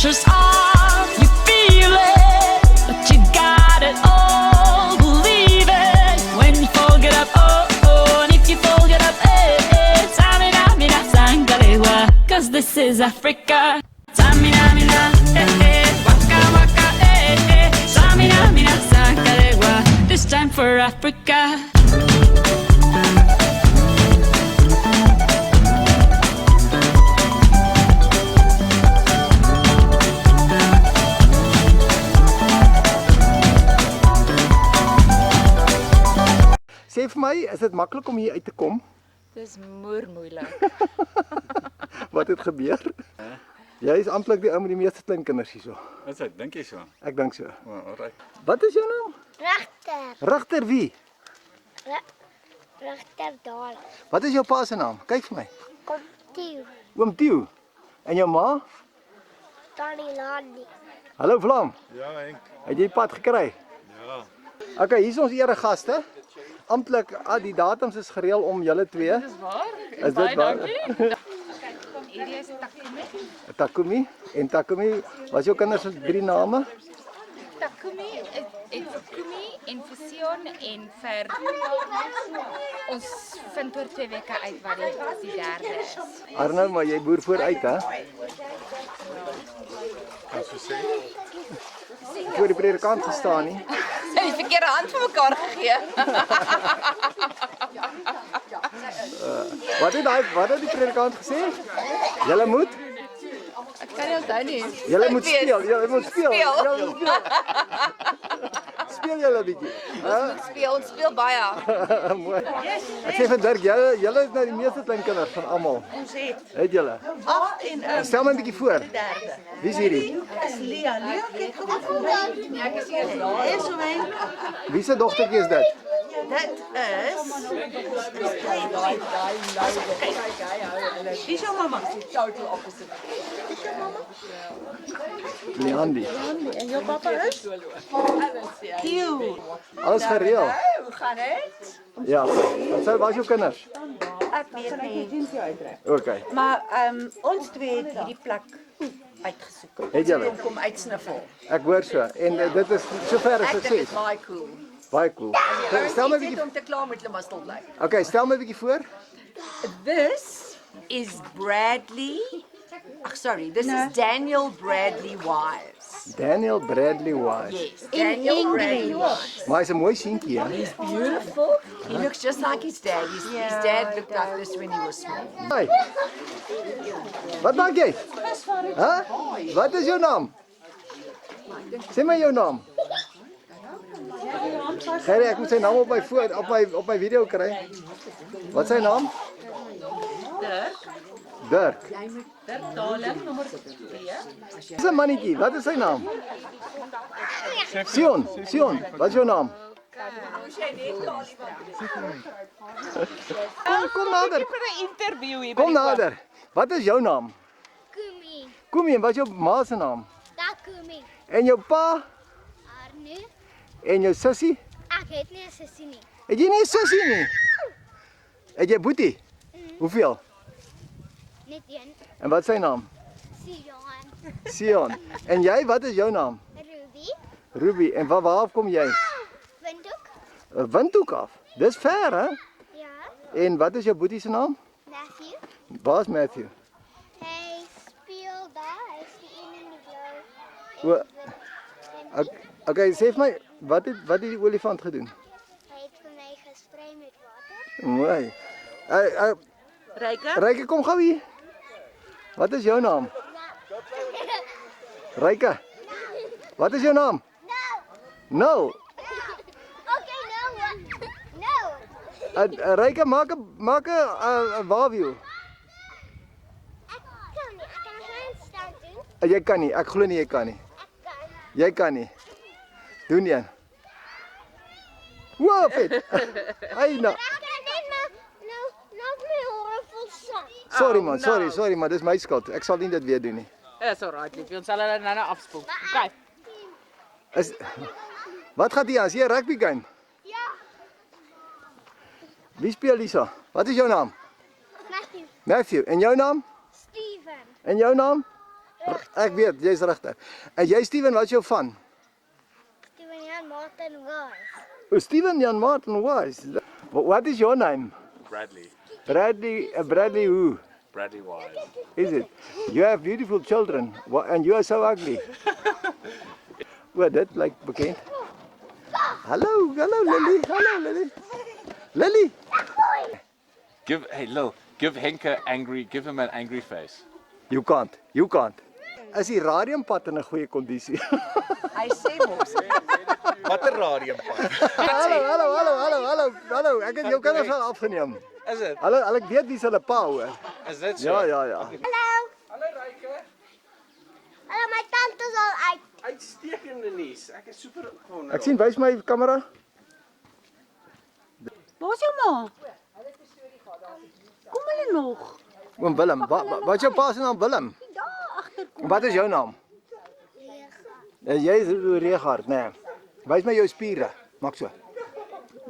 pressure's on, you feel it, but you got it all, believe it. When you fold it up, oh, oh, and if you fold it up, eh, eh, Samina, mina, sangalewa, 'cause this is Africa. Samina, mina, eh, eh, waka, waka, eh, eh, Samina, mina, sangalewa, this time for Africa. Sê vir my, is dit maklik om hier uit te kom? Dis moeilik. Wat het gebeur? Jy is amptelik die ou met die meeste kleinkinders hierso. Is dit? Dink jy so? Ek dink so. O, alright. Wat is jou naam? Regter. Regter wie? Regter Daal. Wat is jou pa se naam? Kyk vir my. Kom toe. Oom Tieu. En jou ma? Tannie Lani. Hallo Vlam. Ja, Henk. Het jy pad gekry? Ja. Okay, hier is ons eregaste. Amptelik, die datums is gereël om julle twee. Dis waar? Is dit waar? Hierdie is Takumi. Takumi en Takumi, wat is jou kinders se 3 name? Takumi, Takumi en Fusion en vir ons vind oor 2 weke uit wat die derde is. Arnou, maar jy boer vooruit, hè? Kan so sê. Voor die predikant gestaan nie. Die verkeerde hand vir mekaar gegee. Wat het die predikant gesê? Julle moet? Ek kan nie onthou nie. Julle moet speel. Julle moet speel. Speel. Julle moet speel. Speel julle 'n bietjie. Ons speel baie. Mooi. Ek sê vir Dirk, julle is nou die meeste kleinkinders van almal. Ons het Het julle? 8 en Stel my 'n bietjie voor. derde. Wie is hierdie? Is Lia. Lia, kyk gou vir my. Ja, ek is hier. Is so my. Wie se dogtertjie is dit? Dit is Dis jou mamma. Total opposite. Leandi. En jou papa is? Tieu. Alles gereël. Hoe gaan dit? Ja. Wat was jou kinders? Ek weet nie. Okay. Maar ons twee het hierdie plek uitgesoek. Het julle? Kom uitsniffel. Ek hoor so. En dit is sover is Ek dink sukses. dit is baie cool. Baie cool. Stel my 'n bietjie. om te klaar met hulle maar stil bly. Okay, stel my 'n bietjie voor. This is Bradley. Sorry, this is Daniel Bradley Wives. Daniel Bradley Wise. Yes, Daniel Bradley Wives. Maar hy's 'n mooi seentjie, hè? He's beautiful. He looks just like his dad. His dad looked like this when he was small. Hey. Wat maak jy? Hæ? Wat is jou naam? Sê my jou naam. Gerry, ek moet sy naam op my video kry. Wat is sy naam? Dirk. Dirk Daling nommer 2. Dis 'n mannetjie. Wat is sy naam? Sion. Sion. Wat is jou naam? Kom nader. Vir 'n interview hier. Kom nader. Wat is jou naam? Kumi. Kom en wat is jou ma se naam? Takumi. En jou pa? Arnu. En jou sussie? Ek het nie 'n sussie nie. Het jy nie 'n sussie nie? Het jy boetie? Hoeveel? Net een. En wat is sy naam? Sion. Sion. En jy, wat is jou naam? Ruby. Ruby. En waar kom jy? Windhoek. Windhoek af. Dis ver, hè? Ja. En wat is jou boetie se naam? Matthew. Waar is Matthew? Hy speel daar. Hy is die een in die blou. O, okay, sê vir my, wat het die olifant gedoen? Hy het vir my gespray met water. Mooi. Ryke? Ryke, kom gou hier. Wat is jou naam? Ryke. Wat is jou naam? No. Nul. Okay, no. Ryke, maak 'n wawiel. Ek kan nie. Ek kan 'n handstand doen. Jy kan nie. Ek glo nie jy kan nie. Ek kan. Jy kan nie. Doen een. Wow, fit. Hy nou. Ek kan net maar nou my hore vol sang. Sorry man, sorry man, dis my skuld. Ek sal nie dit weer doen nie. Dis alright, liefie. Ons sal hulle nou afspoel. Okay. Wat gaan jy aan? Is jy 'n rugby game? Ja. Wie speel hierso? Wat is jou naam? Matthew. Matthew. En jou naam? Steven. En jou naam? Ek weet, jy's regtig. En jy Steven, wat is jou van? Steven Jan Martin Wise. Oh, Steven Jan Martin Wise. What is your name? Bradley. Bradley who? Bradley Wise. Is it? You have beautiful children and you are so ugly. Well, dit lyk bekend. Hallo Lily. Hallo Lily. Lily. Give him an angry face. You can't. Is die radiumpad in 'n goeie kondisie? Hy sê mos. Watter radiumpad? Hallo. Ek het jou kinders al afgeneem. Is dit? Hulle ek weet wie se hulle pa hoor. Is dit so? Ja. Hallo. Hallo Ryke. Hallo, my tante is al uit. Uitstekende nuus. Ek is super opgewonde. Ek sien wys my kamera. Waar's jou ma? Kom hulle nog? Oom Willem. Wat is jou pa se naam? Willem. Daar agter kom. Wat is jou naam? Jy is Regard, nee. Wys my jou spiere. Maak so.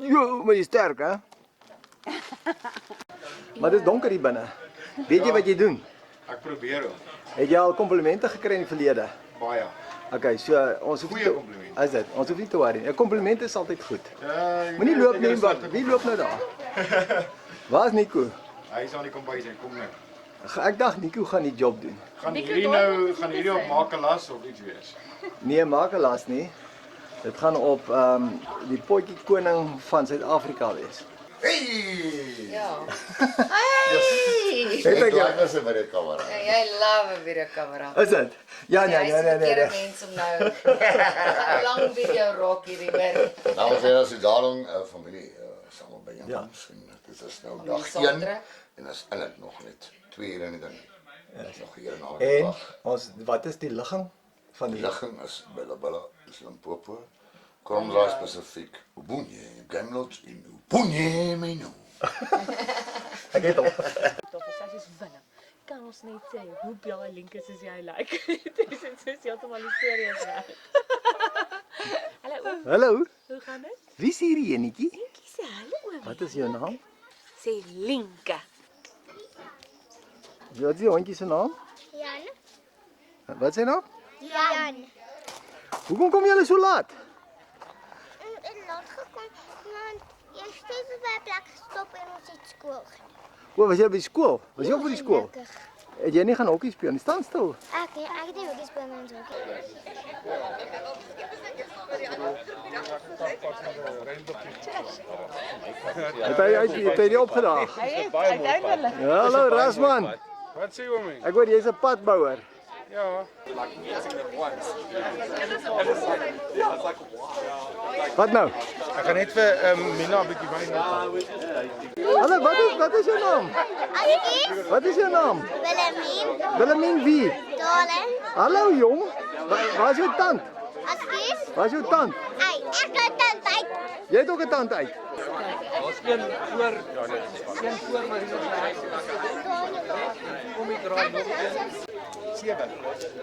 Jo, maar jy is sterk, hè? Maar dit is donker hier binne. Weet jy wat jy doen? Ek probeer hom. Het jy al komplimente gekry in die verlede? Baie. Okay, so ons hoef Goeie komplimente. Is dit? Ons hoef nie te worry nie. 'n Kompliment is altyd goed. Ja, Moenie loop nie, wie loop nou daar? Waar is Nico? Hy is aan die kombuis en kom nou. Ek dink Nico gaan die job doen. Gaan hierdie op Makelas of iets wees? Nee, maak 'n las nie. Dit gaan op die potjie koning van Suid-Afrika wees. Hey! Ja. Hey! Het ek jou? Is met die kamera. Jy love 'n videokamera. Is dit? Ja, Hy's die verkeerde mens om nou 'n lang video raak hierdie hoor. Nou sê as jy daarom familie saam by jou Ja. koms en dit is nou dag 1 Sandra? en is in dit nog net 2 ure in die ding. Nog hier na En dag. wat is die ligging van Die die ligging is Bella, is Limpopo. Kromdraai spesifiek. Ubunye, Gamlot in Ubunye menu. Ek het al. Soos Willem. Kan ons net sê hoe baie linkies is jy like? Dit is soos heeltemal die storie is reg. Hallo, Hallo, hoe gaan dit? wie is hierdie enetjie? Linkie sê hallo oom. Wat is jou naam? Sê Linke. Wat is die hondjie se naam? Jan. Wat is sy naam? Jan. Hoekom kom julle so laat? En laat gekom, want jy steeds by 'n plek gestop en ons het skool gedoen. O, was jy by skool? Was jy op by die skool? Gelukkig. Het jy nie gaan hokkie speel nie? Staan stil. Ek het nie ook gespeel met ons hokkie. Het hy die opgedaag? Hy het uiteindelik. Ja, hallo Rasman. Wat sê oomie? Ek hoor jy's 'n padbouer. Ja. Wat nou? Ek gaan net vir Mina 'n bietjie wyn haal. Hallo, wat is jou naam? Askie, Wat is jou naam? Willemien, Willemien wie? Darling, Hallo jong. Waar is jou tand? Askie, Waar is jou tand? ai, ek het dit uit. Jy het ook 'n tand uit.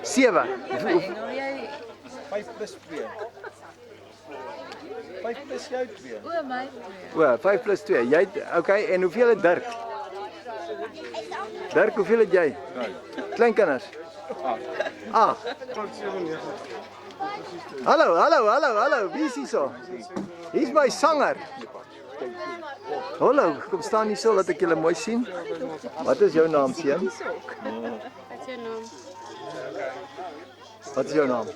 Sewe. 7. 5 plus 2. 5 plus jou 2. O my. O, 5 plus 2. Jy het okay, en hoeveel het Dirk? Dirk, hoeveel het jy? Kleinkinders. 8. Hallo, wie is hierso? Hier's my sanger. Hallo, kom staan hier so dat ek julle mooi sien. Wat is jou naam, seun? Wat is jou naam?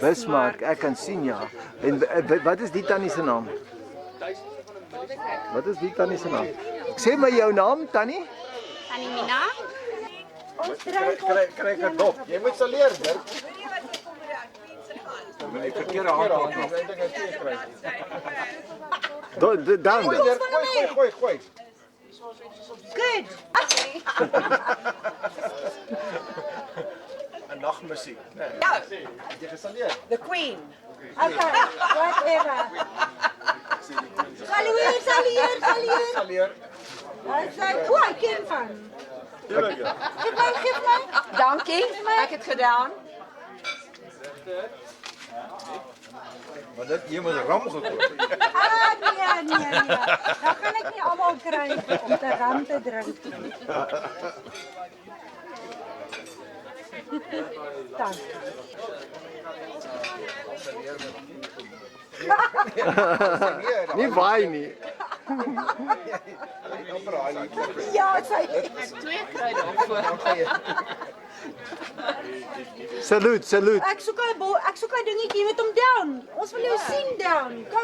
Bismarck, ek kan sien ja. En wat is die tannie se naam? Wat is die tannie se naam? Sê my jou naam, tannie? Tannie Mina, Kry ek 'n dop. Jy moet sal leer, Dirk. Die verkeerde hand maak. Dan. Dirk, gooi. Good. 'n Nagmusiek. Nee. Ja, Jy gesaleer. the Queen. Okay, whatever. Salier. Saleer. O, ek ken van. Geef my. Dankie. Ek het gedaan. Maar dit jy moet ram gekoop. Nee. Dan kan ek nie almal kry om te ram te drink. Nie waai nie. Ja, sy Salute, salute. Ek soek 'n dingetjie met hom down. Ons wil jou sien down. Go.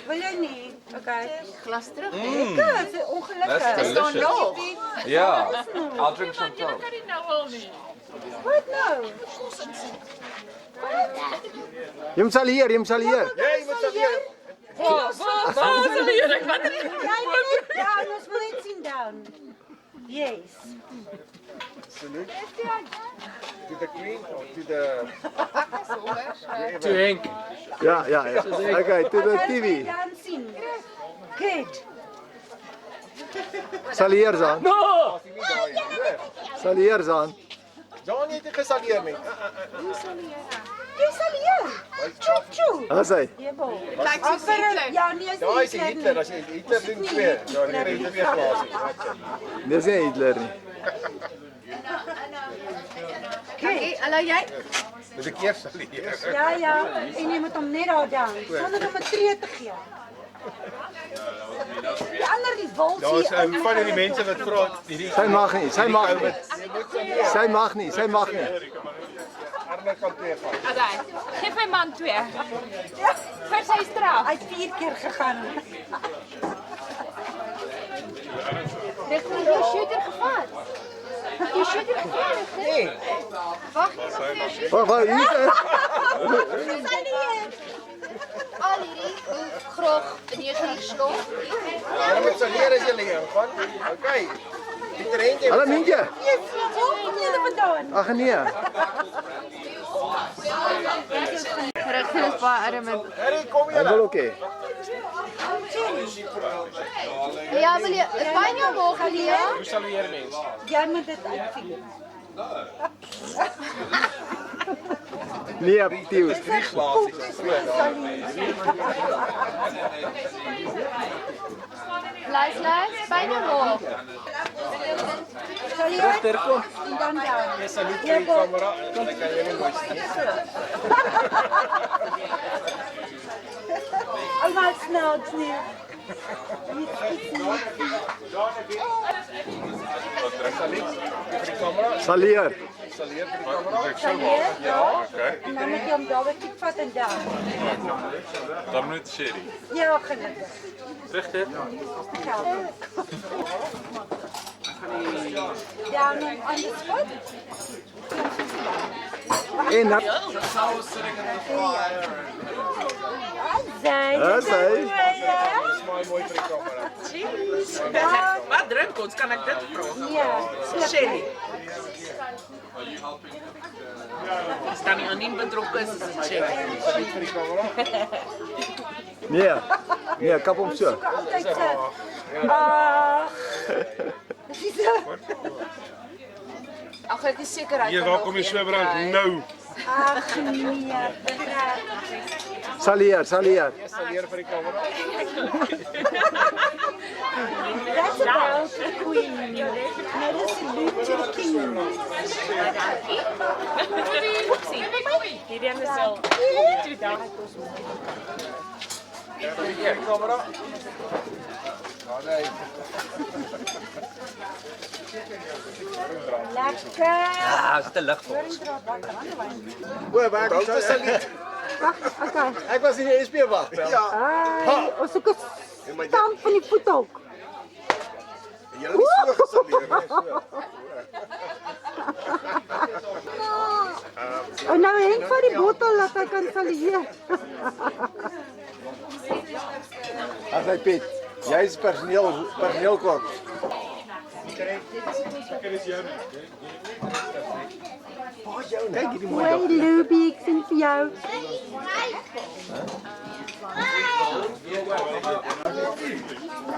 Wil jy nie? Okay. Glas terug. Lekker, dis ongelukkig. Is daar nog? Ja, I'll drink some too. Kan dit nou al nie. Wat nou? Jy moet sal hier. Jy moet sal hier. Waar sal jy ek wat? Jy moet down, ons wil net sien down. Yes. Salute. To the queen or to the... To Henk. Ja. Okay, to the TV. Dan sien. Good. Sal hier aan. No! Sal hier aan. John, jy het nie gesalieer nie. Jy sal hier. Choo. As hy. Lyk soos Hitler. Ja, nee, Daar is die Hitler, as jy Hitler doen 2. Dan kry jy 2 plase. Dis nie Hitler nie. Okay, hallo jy? Dis 'n keer salieer. Ja, en jy moet hom net daar down, sonder om 'n tree te gee. Die ander die wil Daar is van die mense wat vra hierdie Sy mag nie. Sy mag nie. arme kan 2 vat. Okay. Geef my man 2. Vir sy straf. Hy het 4 keer gegaan. Dis nie jou shooter gevat. Jy shooter gevat. Nee. Wag, Wag, hier is Al hierdie grog in hierdie slok. Hulle moet salieer as jy hier gaan. Okay. Pieter Henk. Hallo Mientjie. Waar kom julle vandaan? Ag nee. Regtig is baie arm. Harry, kom Hy julle. wil ook hê. Ja, wil jy baie nou maak hier? Hoe salieer mens? Jy moet dit uitvind. Nee, Tius. 3 glasies. Lys, baie nou maak. Sal jy Terkom. en dan down. Jy saluut vir die kamera. Dan kan jy nie mooi sien. Almal snaaks nie. Vir die kamera. Sal hier. Salieer vir die kamera. Sal jy? Ja, okay. En dan moet jy hom daar weer vat en down. Dan moet sherry. Ja, gelukkig. Regtig? Down on the spot. En dan Zij. As hy. Dis maar mooi vir die kamera. Wat drink ons? Kan ek dit vra? Ja. Sherry. Is dan nie Annie betrokke is, is dit sherry. Saluut vir die kamera. Nee, kap hom so. Altijd zo. Ach. Ag ek is seker hy Hier, waar kom jy so brand? Nou. Ach nee. Sal hier. Salieer vir die kamera. That's about the queen. Now the salute to the king. Hierdie een is al. Vir die kamera. Ja, nee. Lekker. Ah, is dit 'n lig vir ons? O, waar kom jy saluut? Okay. Ek was in die SP wag. Ja. Ai, ons soek 'n stamp van die voet ook. Jy het nie so gesalieer nie. En nou Henk van die bottel laat hy kan salieer. As hy Piet. Jy's personeelkok. Kyk hierdie mooi Hoi Louie, ek sien vir jou.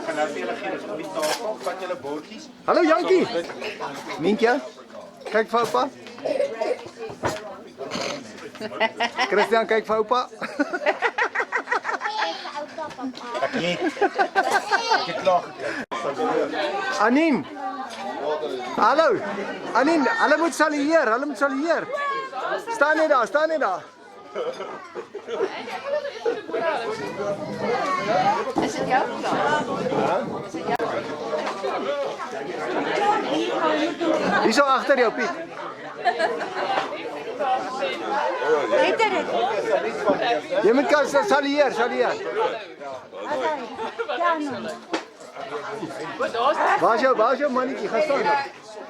Gaan nou vir julle gee, dis op die tafel. Vat julle bordjies. Hallo Jankie. Mientjie. Kyk vir oupa. Christian, kyk vir oupa. Ek het klaar gekry. Aniem. Hallo. Annie, hulle moet salieer. Staan net daar. Is dit jou klaar? Hierso agter jou, Piet. Het dit? Jy moet kan salieer. Waar is jou mannetjie? Gaan staan dan.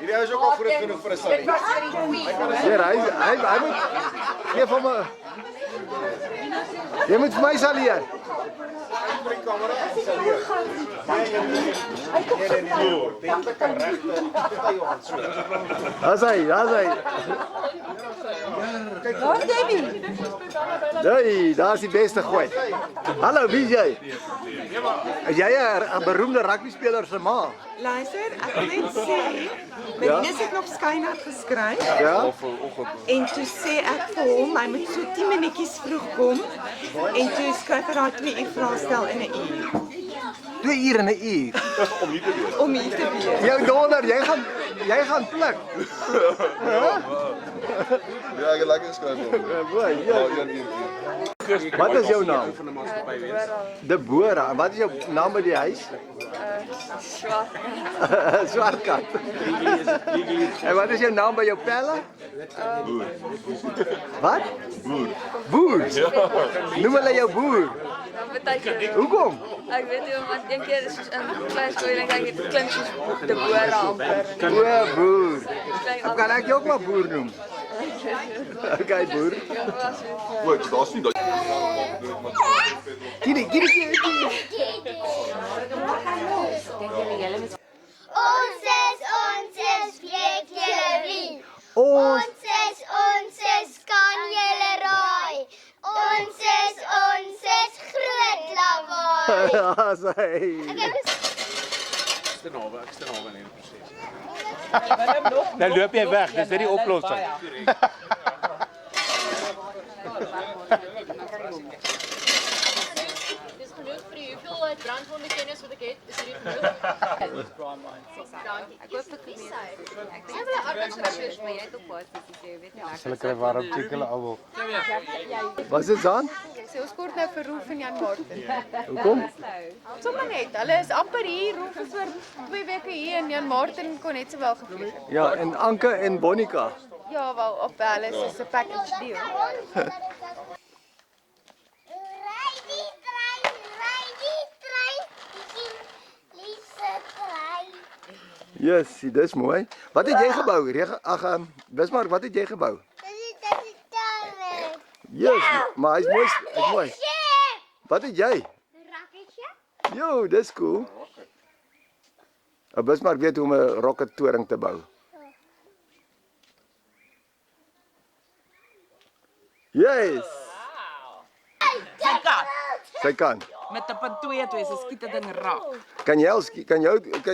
Hierdie ou is ook al groot genoeg vir 'n salie. Hier, hy moet geef hom 'n. Jy moet vir my salieer. Vir die kamera salie. Nee. Dit kan regte styl aan so. Daar's hy. Waar Debbie? Hey, daar's die beste gooi. Hallo, wie is jy? Is jy 'n beroemde rugby speler se ma? Luister, ek wil net sê, Marines het nog Skynat geskryf. Ja. En toe sê ek vir hom, hy moet so 10 minuutjies vroeg kom. En toe skryf hy daai 2 uur vraestel in 'n uur. 2 uur en 'n uur. Om hier te wees. Jou donder, jy gaan pluk. Ja, ek het lekker skryf. Mooi. Wat is jou naam? Deborah. En wat is jou naam by die huis? Swartkat. En wat is jou naam by jou pelle? Boer. Wat? Boer. Noem hulle jou boer. Hoekom? Ek weet nie, want een keer is in klein skool en ek het klink soos Deborah amper. O, boer. Of kan ek jou ook maar boer noem? Okay, boer. Wait, daar's nie daai. Giddy. Ons is, weet julle wie? Ons Ons is, kan julle raai? Ons is groot lawaai. Ja, sê. Ek's te naby in die proses. Nou loop jy weg, dis dit die oplossing. Dis genoeg vir die hoeveel brandwonde kennis wat ek het. Is hierdie genoeg? Ek hoop ek weet. Ek dink hulle arbeidskursus maar jy het op baie spesifiek, jy weet nie. Hulle kry warm chick hulle almal. Was dit dan? So ons kort nou vir Rolf en Jan Martin. Hoekom? Sommer net, hulle is amper hier, Rolf is oor 2 weke hier en Jan Martin kon net sowel gevlieg het. Ja, en Anke en Bonica. Ja, wel op hulle is 'n package deal. Ry die trein. Liefste trein. Yes, dis mooi. Wat het jy gebou? Bismarck, wat het jy gebou? Dit is daar. Yes, maar hy's mooi. Wat het jy? Rakketje? Jo, dis cool. Bismarck weet hoe om 'n rocket toring te bou. Yes. Sy kan. Met 'n punt 2 se skiet dit ding raak. Kan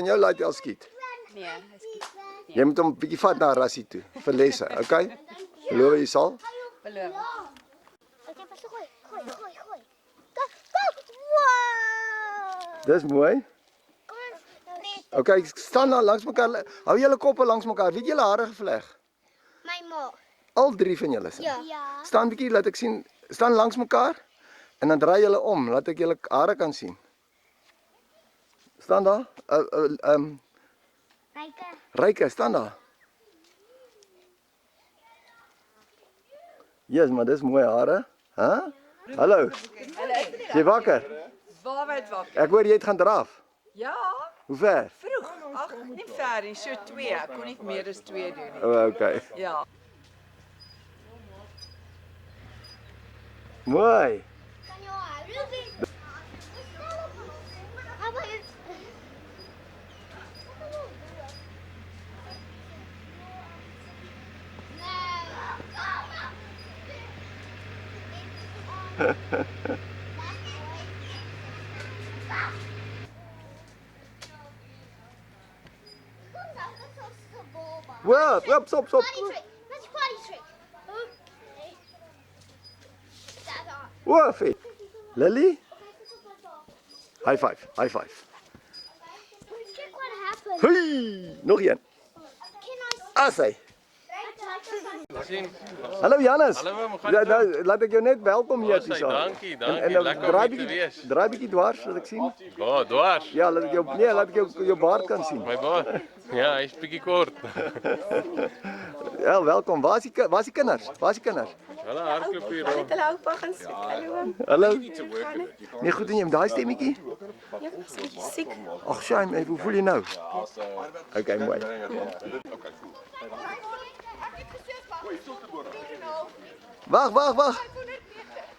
jou laat al skiet? Nee, hy skiet. Jy moet hom 'n bietjie vat na Rassie toe vir lesse, okay? Beloof jy sal? Beloof. Ek het pas gooi. Go. Wow. Dis mooi. Kom ons red Okay, staan daar langs mekaar. Hou julle koppe langs mekaar. Wie het julle hare gevleg? my ma. Al 3 van julle. Ja. Staan bietjie, laat ek sien. Staan langs mekaar en dan draai julle om, laat ek julle hare kan sien. Staan daar. Ryke, staan daar. Yes, maar dis mooi hare. Hæ? Hallo. Jy wakker? Waar wakker? Ek hoor jy het gaan draf. Ja, Hoe ver? vroeg. Ag, nie ver nie, so 2. Ek kon nie meer as 2 doen nie. Oh, okay. Ja. Mooi. Kan jou hou, Ruby? Maar Wop, stop. Party trick. Let's party trick. Woofie. Lily? High five. Check what happened. Hey, nog een. Asai. Hallo Janus. Hallo, hoe gaan Ja, dit? nou, laat ek jou net welkom hier Asai, dankie, dankie. En Lekker om hier te wees. draai bietjie dwars, laat ek sien. Ja, dwars. Ja, laat ek jou baard kan sien. My baard. Ja, hy's bietjie kort. Ja, welkom. Waar is die kinders? Waar is die kinders? Hulle hardloop hier rond. Hulle oupa gaan soek. Hallo. Hallo. Nee, goed en jy met daai stemmetjie? Ja, ek's bietjie siek. Ag, shame, hoe voel jy nou? Okay, mooi. Wag.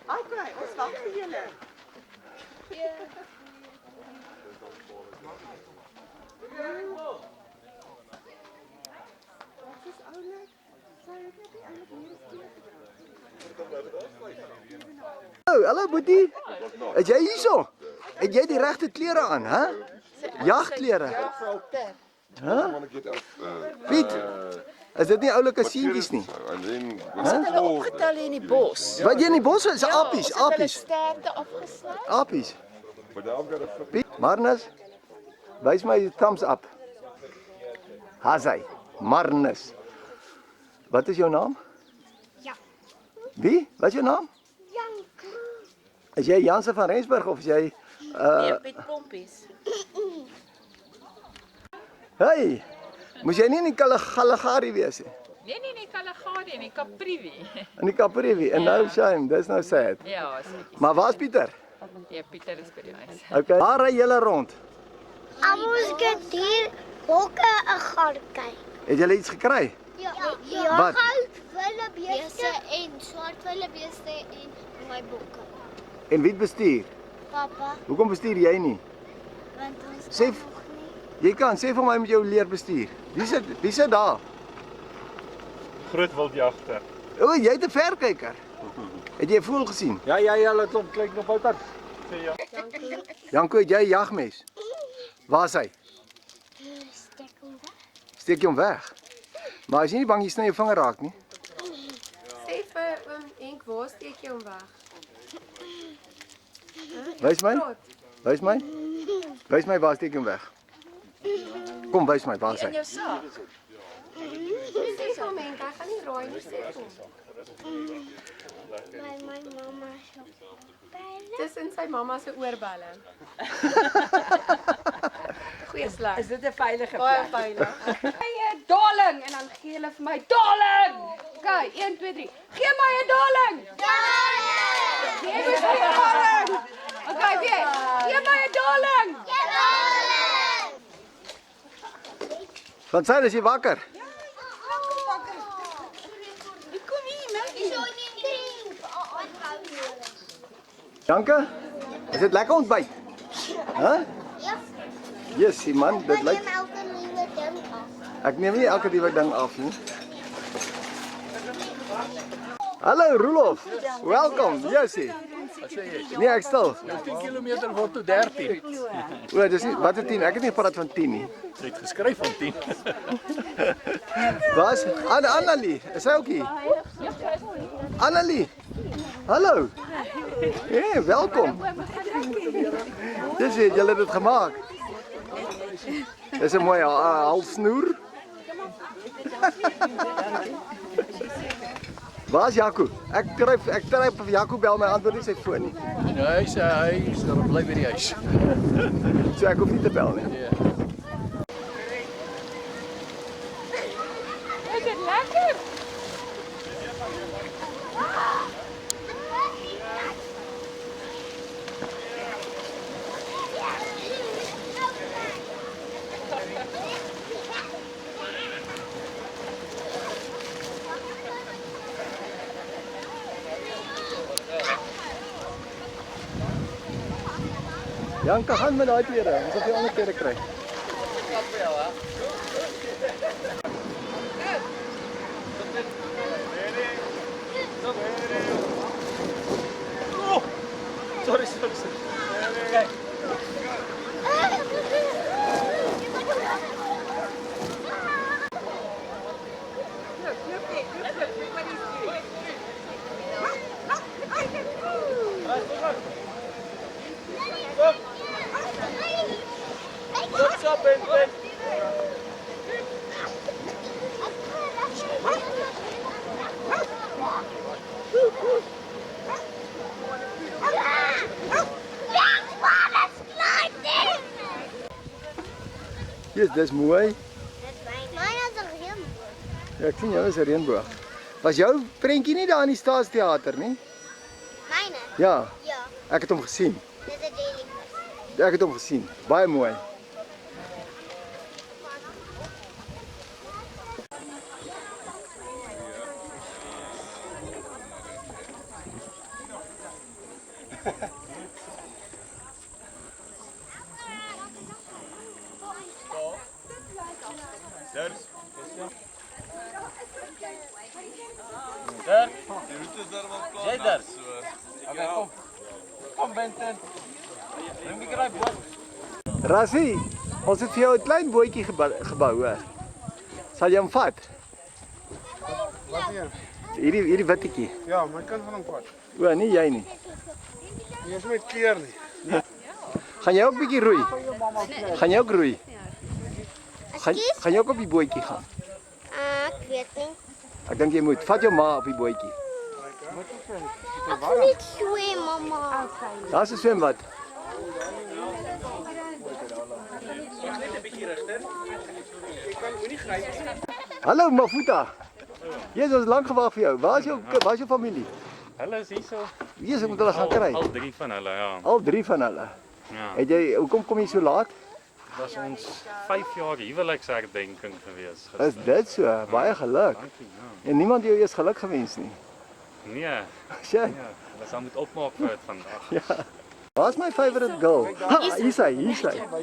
Okay, ons wag vir julle. Hallo Boetie. Is jy hierso? Het jy die regte klere aan, hè? Jagklere. Piet. Is dit nie oulike seentjies nie? Hulle opgetel in die bos. Wat jy in die bos is apies. Sterte afgesluit. Apies. Piet, Marnus. Wys my die thumbs up. Hazai. Marnus. Wat is jou naam? Ja. Wie? Wat is jou naam? Janke. Is jy Janse van Rensburg of is jy Nee, Piet Pompies. Hey, moes jy nie in die Kalahari wees nie? Nee, Kalahari en die Caprivi. In die Caprivi. En nou shame, dis nou sad. Ja, is bietjie. Maar waar's Pieter? Ja, Pieter is by die huis. Okay. Waar ry julle rond? Ons het hier hokke 'n gartjie. Het julle iets gekry? Ja. Wat? Goud, wildebeeste en swart wildebeeste en my bokke. En wie het bestuur? Papa, Hoekom bestuur jy nie? want ons Sê jy kan sê vir my met jou leer bestuur. Wie sit daar? Groot wildjagter. O, jy het 'n verkyker. Het jy 'n voël gesien? Ja, hulle klop kyk nog altyd. Sê ja. Janko, het jy 'n jagmes? Waar is hy? steek hom weg. Steek jy hom weg? Maar as jy nie bang jy sny jou vinger raak nie. Sê vir oom Henk, waar steek jy hom weg? Wys my. Wys my. Wys my waar steek jy hom weg? Kom, wys my, waar is hy? Jou sak. Sê vir oom Henk, hy gaan nie raai nie, sê vir hom. My mamma se pelle. Dis in sy mamma se oorbelle. Goeie slag. Is dit 'n veilige Baie plek? veilig. Gee darling en dan gee hulle vir my darling. Okay, 1 2 3. Gee my 'n darling. Gee my 'n darling. Okay, weer. Gee my 'n darling. Van sy is jy wakker? Janke, is dit lekker ontbyt? Hæ? Ja. Yes, man, dit lyk Neem elke nuwe ding af. ek neem nie elke nuwe ding af nie. Hallo Roelof. Welkom. Jessie. Wat sê jy? Nee, ek stil. 10 km word tot 13. O, dis nie wat het 10? Ek het nie gepraat van 10 nie. Jy het geskryf van 10. Was Annelie, is sy ook hier? Annelie. Hallo. Hey, welkom. Dis het julle dit gemaak. Dis 'n mooi halsnoer. Waar's Jaco? Ek kry vir Jaco bel my antwoord nie sy foon nie. Nee, hy bly by die huis. So ek hoef nie te bel nie. Ja. Is dit lekker? Janka, gaan met daai klere. Ons sal die ander klere kry. Sorry. Kyk. What's up, Ben? Yes, dis mooi. Myne is 'n reënboog. Ja, ek sien jou is 'n reënboog. Was jou prentjie nie daar in die Staatsteater nie? Myne? Ja, Ja, ek het hom gesien. dis 'n jellyfish. Ek het hom gesien. Baie mooi. Rassie, ons het vir jou 'n klein bootjie gebou, hoor. Sal jy hom vat? Wat hier? Hierdie wittetjie. Ja, my kind van hom vat. O, nie jy nie. Nie is met keer nie. Gaan jy ook 'n bietjie roei? Gaan jy ook roei? Gaan jy ook op die bootjie gaan? Ek weet nie. Ek dink jy moet. Vat jou ma op die bootjie. Ek wil nie swem, mamma. Daar's 'n swembad. Hallo Mafuta. Jy het ons lank gewag vir jou. Waar is jou familie? Hulle is hierso. Wie is ek moet hulle gaan kry? Al 3 van hulle, ja. Al 3 van hulle. Ja. Het jy hoekom kom jy so laat? Dit was ons 5 jaar huweliksherdenking gewees. Is dit so? Baie geluk. Dankie, ja. En niemand jou eers geluk gewens nie. Nee, Sjoe. ja, hulle sal moet opmaak vir dit vandag. Ja. Waar's my favourite girl? Ha, hier sy.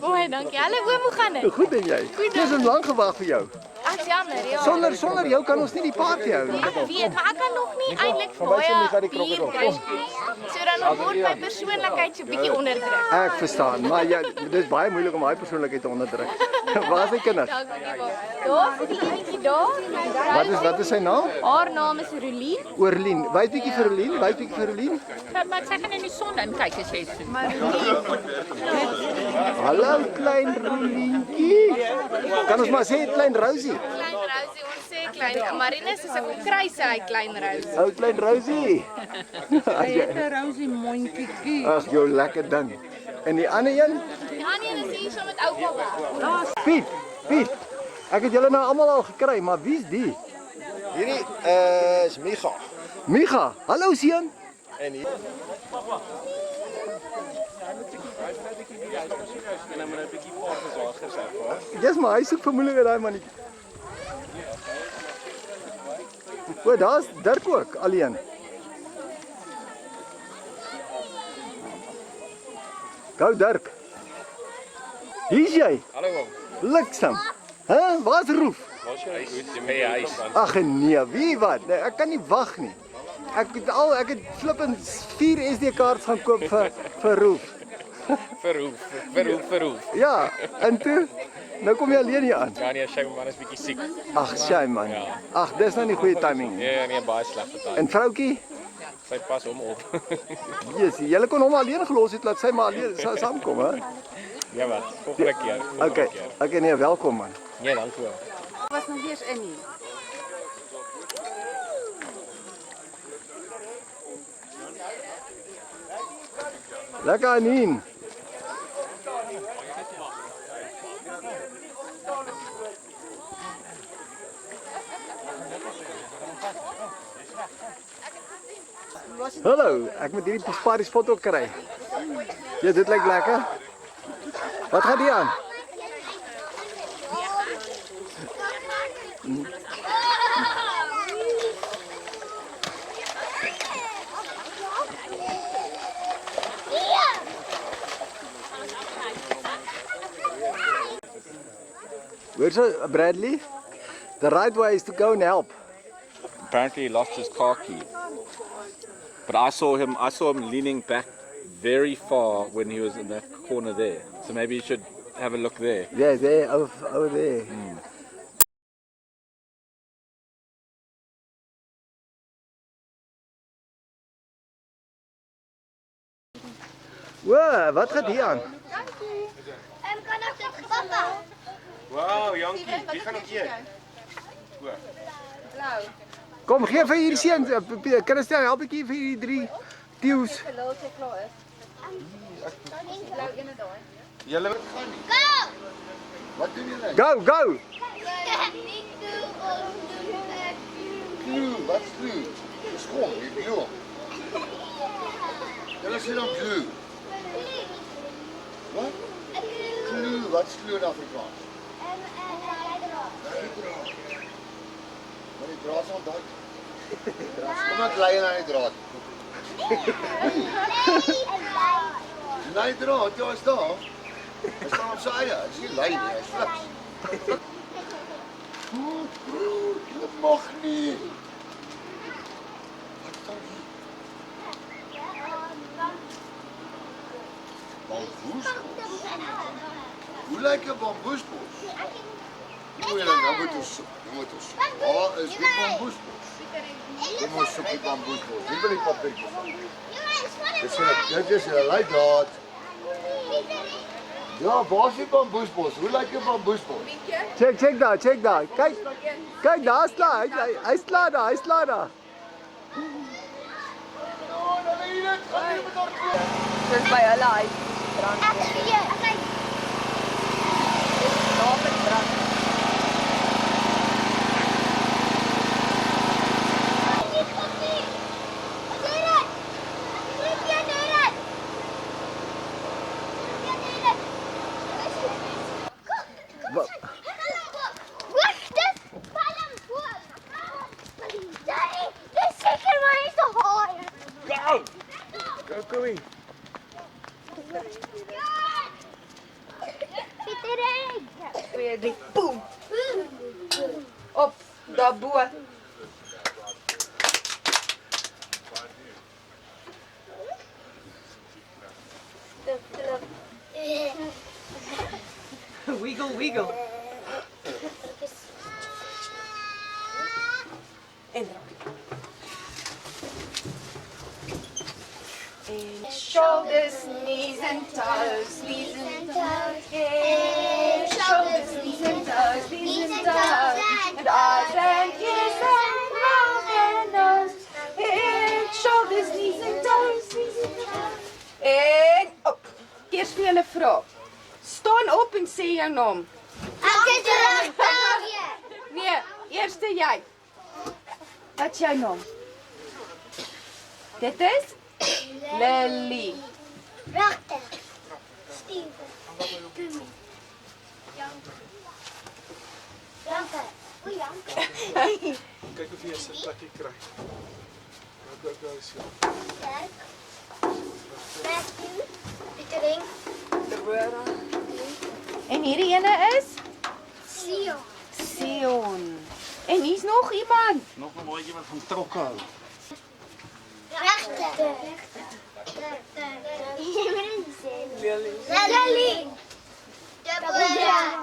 Baie dankie. Hallo oom, hoe gaan dit? Goed en jy? Jy is lank gewag vir jou. Ag jammer, ja. Sonder jou kan ons nie die party hou nie. Ek weet, maar ek kan nog nie eintlik baie bier drink nie. So dan word my persoonlikheid so bietjie onderdruk. Ek verstaan, maar dis baie moeilik om daai persoonlikheid te onderdruk. Waar is die kinders? Daar vir die enetjie daar. Wat is sy naam? Haar naam is Rolien. Oorlien. Wys bietjie vir Rolien. Maar ek gaan in die son en kyk as jy sien. Hallo klein Rolientjie. Kan ons maar sê klein Rosie? Klein Rosie, ons sê klein Marinus is ek op kry sy hy klein Rosie. Ou klein Rosie. Hy het 'n Rosie mondjie. Ag, jou lekker ding. En die ander een? Die ander een is hier so met oupa. Piet. Ek het julle nou almal al gekry, maar wie's die? Hierdie is Micha. Micha. Hallo seun. En hier Dis maar hy soek vermoedelik uit daai mannetjie. O, daar's Dirk ook alleen. Gou Dirk. Hier's jy. Hallo oom. Liksem. Hæ? Waar's Roef? Waar's jy? Goed, jy my huis. Ag nee, wie wat? Nee, ek kan nie wag nie. Ek het flippend 4 SD-kaartjies gaan koop vir Roef. Verhoef. Ja, en toe nou kom jy alleen hier aan. Ja nee, sy man is bietjie siek. Ag, shame man. Ag, dis nou nie goeie timing nie. Nee, baie slegte tyd. En vroutjie? Sy pas hom op. Jesus, julle kon hom alleen gelos het, laat sy maar alleen saamkom, hè? Ja wat, volgende keer. Okay, nee, welkom man. Nee, dankie wel. Was nog eers in hier. Lekker Anien. Hallo, ek moet hierdie Paris foto kry. Ja, dit lyk lekker. Wat gaan die aan? Where's Bradley? The right way is to go and help. Apparently he lost his car key. But I saw him leaning back very far when he was in that corner there. So maybe you should have a look there. Yeah, there, over there. Wow, wat gaat hier aan? Dankie. Kan ek dit papa? Wow, Jankie, wie gaan ook hier? Kom, geef vir hierdie seuns, Christel, help ek hier vir hierdie 3 tieu's. Laat sy klaar is. Blou ene daai. Julle Go! Wat doen julle? Go, go. Glue, wat's glue? Dis kom, jy glue. Julle sê dan glue. Wat? Glue, wat's glue in Afrikaans? Maar die draad sal daai. Kom ek lei aan die draad. Nee, draad, ja, is daar. Hy staan op sy eie, hy is nie lei nie, hy is fliks. Dit mag nie. Wat kan hier? Bamboesbos. Hoe lyk 'n bamboesbos? Nou moet ons soek. Waar is die bamboesbos? Kom ons soek die bamboesbos. Hier wil die papiertjies. Dit is 'n leidraad. Ja, waar is die bamboesbos? Hoe lyk 'n bamboesbos? Check daar. Kyk, daar sla. Hy sla daar. Dis by hulle huis. Go, Koei. Twee, drie, boem. Op, daarbo. Wiggle. En shoulders, knees and toes, head, shoulders, knees and toes, and eyes and ears and mouth and nose, head, shoulders, knees and toes, en op. Eers vir julle vra. Staan op en sê jou naam. Nee, eerste jy. Wat is jou naam? Dit is Lily. Regter. Steven. Kumi. Janke. Oei, Janke. Kyk of jy 'n sitplekkie kry. Go is hier. Dirk. Matthew. Pietering. En hierdie ene is Sion. Sion. En hier's nog iemand. Nog 'n maatjie wat van trokke hou. Regter. Lily. Deborah.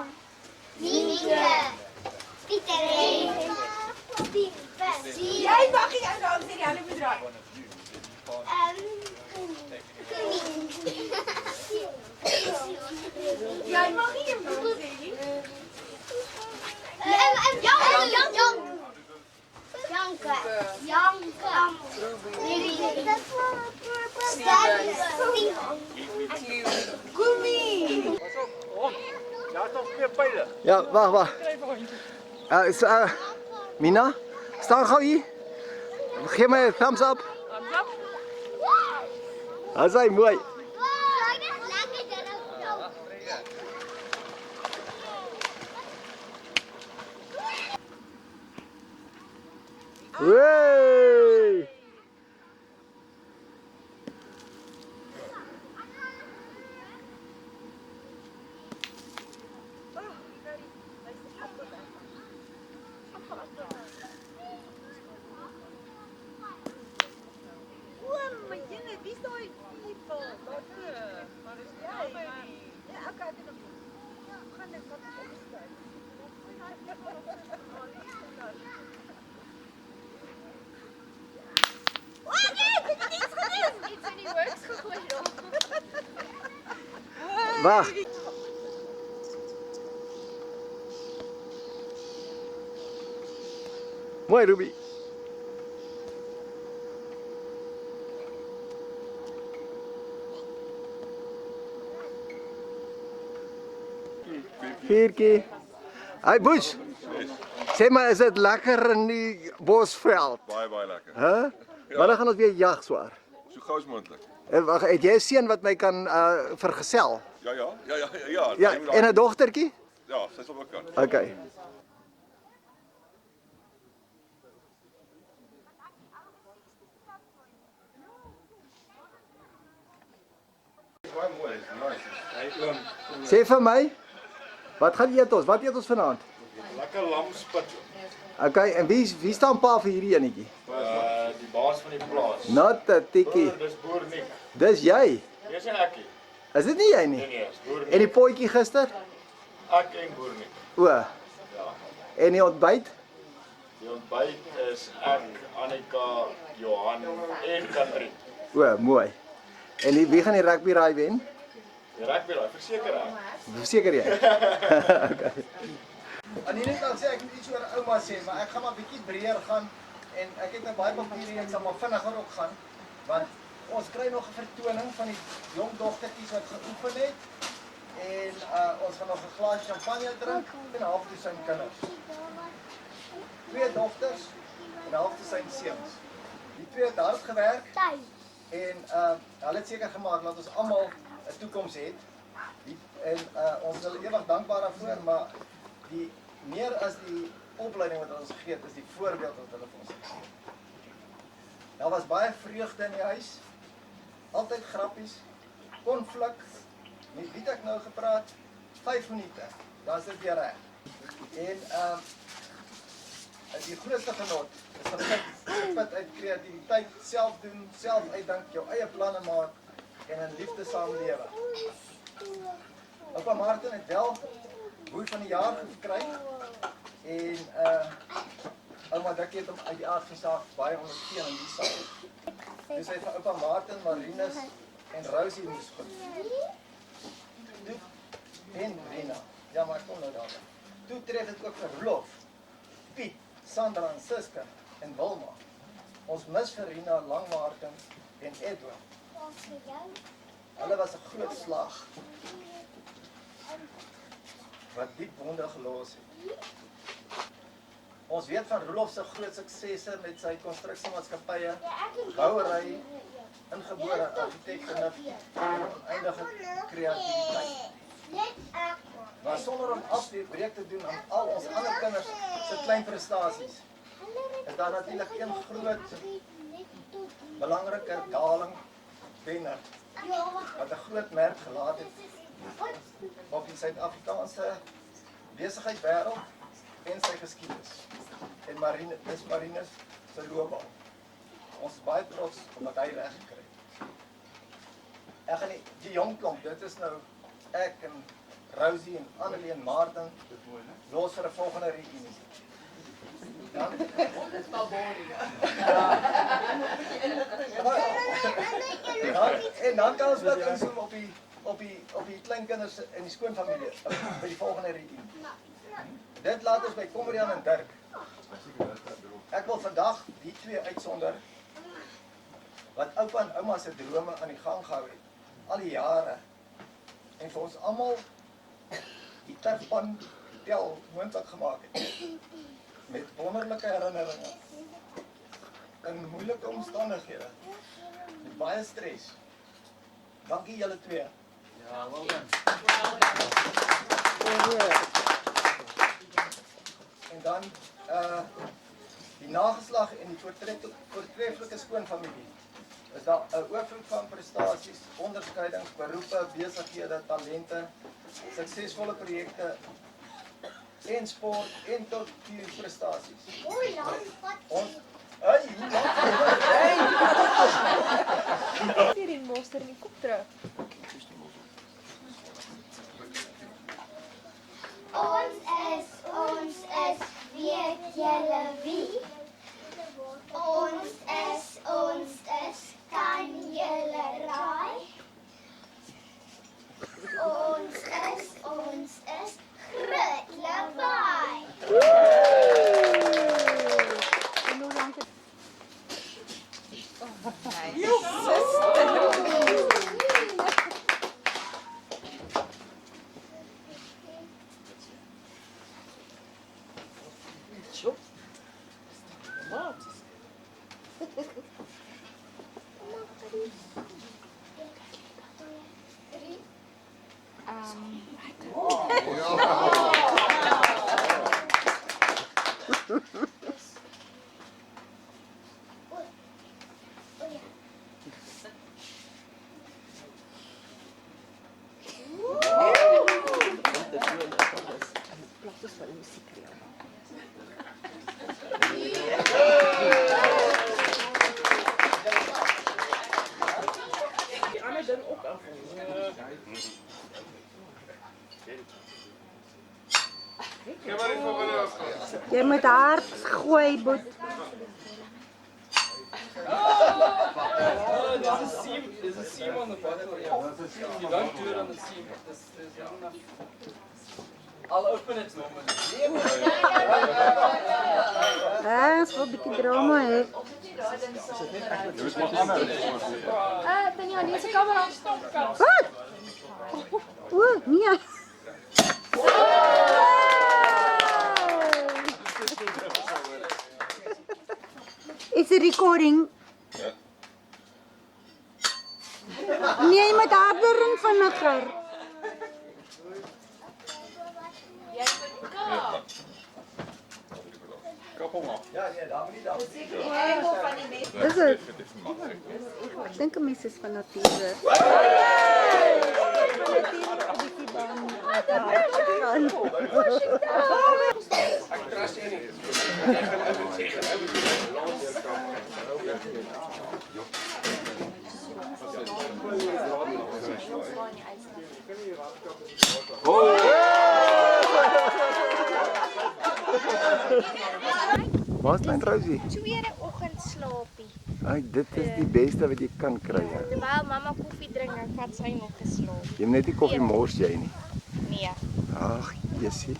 Nienke. Pietering. Jy mag nie jou naam sê nie, hulle moet raai. Jy mag nie jou naam sê nie. Kumi. Ja, toch weer pijlen. Ja, wag. Mina, staan gou hier. Geef my 'n thumbs up. As hy mooi. Hey! Wag. Mooi, Ruby. Piertjie. Hey Boes. Sê maar, is dit lekker in die Bosveld? Baie lekker. Hè? Wanneer gaan ons weer jag swaar? So gou as moontlik. Wag, het jy 'n seun wat my kan vergesel? Ja. Ja, en 'n dogtertjie? Ja, sy sal ook kan. Okay. Baie mooi, is nice. Sê vir my, wat gaan eet ons? Wat eet ons vanaand? Lekker lamspit. Okay, en wie staan pa vir hierdie enetjie? Die baas van die plaas. Not 'n tikkie. Dis boer Nick. Dis jy. Dis ekkie. Is dit nie jy nie? Nee, is boer En die potjie gister? Ek en boer Nick. O. Ja. En die ontbyt? Die ontbyt is ek, Annika, Johan en Katrin. O, mooi. En wie gaan die rugby raai wen? Die rugby raai, verseker ek. Verseker jy? Okay. Annie kan sê ek moet iets oor ouma sê, maar ek gaan maar bietjie breër gaan en ek het nou baie papiere en ek sal maar vinniger ook gaan want ons kry nog 'n vertoning van die jong dogtertjies wat geoefen het en ons gaan nog 'n glas champagne drink en 'n half dosyn kinders. 2 dogters en 'n half dosyn seuns. Die 2 het hard gewerk en hulle het seker gemaak dat ons almal 'n toekoms het. En ons is hulle ewig dankbaar daarvoor, maar die meer as die opleiding wat ons gegee het, is die voorbeeld wat hulle vir ons gegee het. Daar was baie vreugde in die huis, altyd grappies, konflik. Met wie het ek nou gepraat? 5 minute, dan is dit weer reg. En die grootste genot is geput uit kreatiwiteit, self doen, self uitdink, jou eie planne maak en in liefde saamlewe. Oupa Martin het wel boer van die jaar gekry en ouma Dikkie het hom uit die aard van saak baie ondersteun in die saak. Dus hy vir oupa Martin, Marinus en Rosie moes goed. Toe en Rina, ja maar kom nou daar. Toe tref het ook vir Rolof, Piet, Sandra en Siska en Wilma. Ons mis vir Rina, Lang Martin en Edwin. Hulle was 'n groot slag wat diep wonde gelos het. Ons weet van Rolof se groot suksesse met sy konstruksiemaatskappye, bouery, ingebore argitektenif en oneindige kreatiwiteit. Maar sonder om afbreek te doen aan al ons ander kinders se klein prestasies, is daar natuurlik een groot belangrike daling wenner wat 'n groot merk gelaat het op die Suid-Afrikaanse besigheidswêreld en sy geskiedenis. En Marinus se loopbaan. Ons is baie trots om wat hy reg gekry het. Ek gaan die jong klomp, dit is nou ek en Rosie en Annelie en Martin los vir 'n volgende reunie. Dan is wel boring. En dan kan ons wat inzoom op die kleinkinders en die skoonfamilie by die volgende reunie. Dit laat ons by Kommerian en Dirk. Ek wil vandag die 2 uitsonder wat oupa en ouma se drome aan die gang gehou het al die jare en vir ons almal die terpan tel moontlik gemaak het met wonderlike herinneringe in moeilike omstandighede met baie stres. Dankie julle 2. Ja, wel dan. En dan die nageslag en die voortreffelike skoonfamilie. Is daar 'n oorvloed van prestasies, onderskeidings, beroepe, besighede, talente, suksesvolle projekte en sport en tot prestasies. Hoe lank vat ons hey, hoe lank? Hier in Monster in die kop terug. Ons is, weet julle wie? Ons is, kan julle raai? Ons is, groot lawaai. En hoe lank het... Die ander ding ook af. Jy moet hard gooi, Boet. There's a seam on the bottle, yeah. If you don't do it on the seam, there's not enough. I'll open it normally. Ons wil 'n bietjie drama hê. Tanya, dis 'n kamera stop. Wat? O, nee. Is it recording? Nee, jy moet harder en vinniger. Kap hom af. Ja, nee, daar moet nie daar. Is dit? Ek dink 'n mens is van nature. Ek trust jy nie. Waar's my Rosie? Tweede oggendslaapie. Ai, dit is die beste wat jy kan kry. Hè. Terwyl mamma koffie drink, dan vat sy nog geslaap. Jy moet net nie koffie mors jy nie. Nee. Ag, Jessie.